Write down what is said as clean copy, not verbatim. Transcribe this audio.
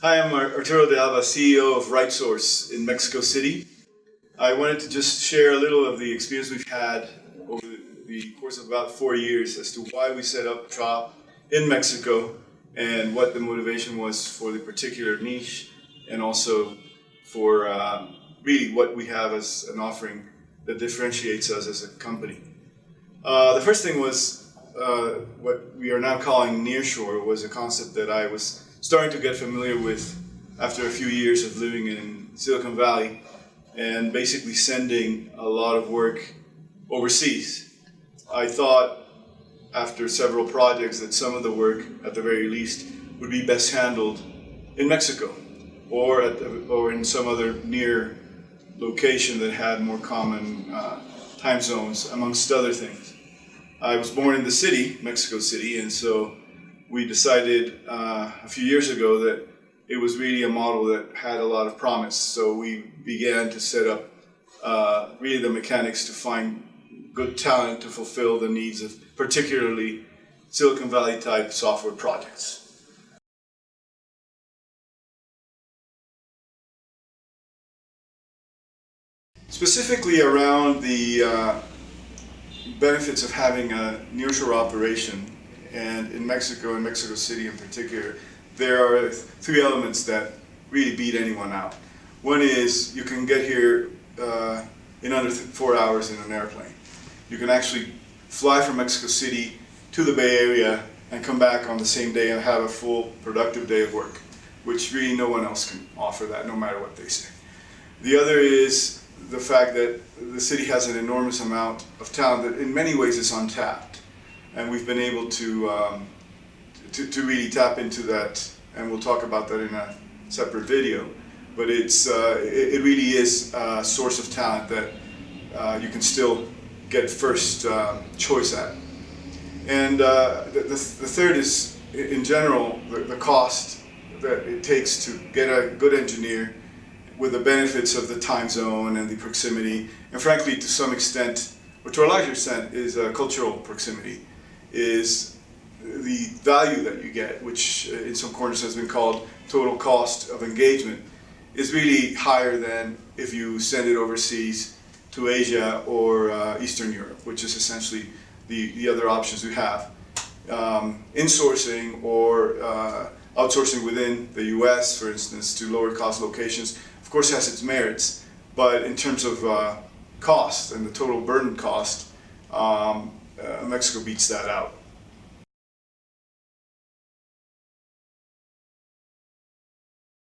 Hi, I'm Arturo de Alba, CEO of RightSource in Mexico City. I wanted to just share a little of the experience we've had over the course of about 4 years as to why we set up shop in Mexico and what the motivation was for the particular niche, and also for really what we have as an offering that differentiates us as a company. The first thing was what we are now calling nearshore, was a concept that I was starting to get familiar with after a few years of living in Silicon Valley and basically sending a lot of work overseas. I thought after several projects that some of the work, at the very least, would be best handled in Mexico or in some other near location that had more common time zones, amongst other things. I was born in the city, Mexico City, and so we decided a few years ago that it was really a model that had a lot of promise. So we began to set up really the mechanics to find good talent to fulfill the needs of particularly Silicon Valley type software projects. Specifically around the benefits of having a nearshore operation, and in Mexico and Mexico City in particular, there are three elements that really beat anyone out. One is you can get here in under 4 hours in an airplane. You can actually fly from Mexico City to the Bay Area and come back on the same day and have a full productive day of work, which really no one else can offer that, no matter what they say. The other is the fact that the city has an enormous amount of talent that in many ways is untapped. And we've been able to really tap into that, and we'll talk about that in a separate video. But it really is a source of talent that you can still get first choice at. And the third is, in general, the cost that it takes to get a good engineer with the benefits of the time zone and the proximity, and frankly, to some extent, or to a larger extent, is cultural proximity, is the value that you get, which in some corners has been called total cost of engagement, is really higher than if you send it overseas to Asia or Eastern Europe, which is essentially the other options we have. Insourcing or outsourcing within the US, for instance, to lower cost locations, of course has its merits, but in terms of cost and the total burden cost, Mexico beats that out.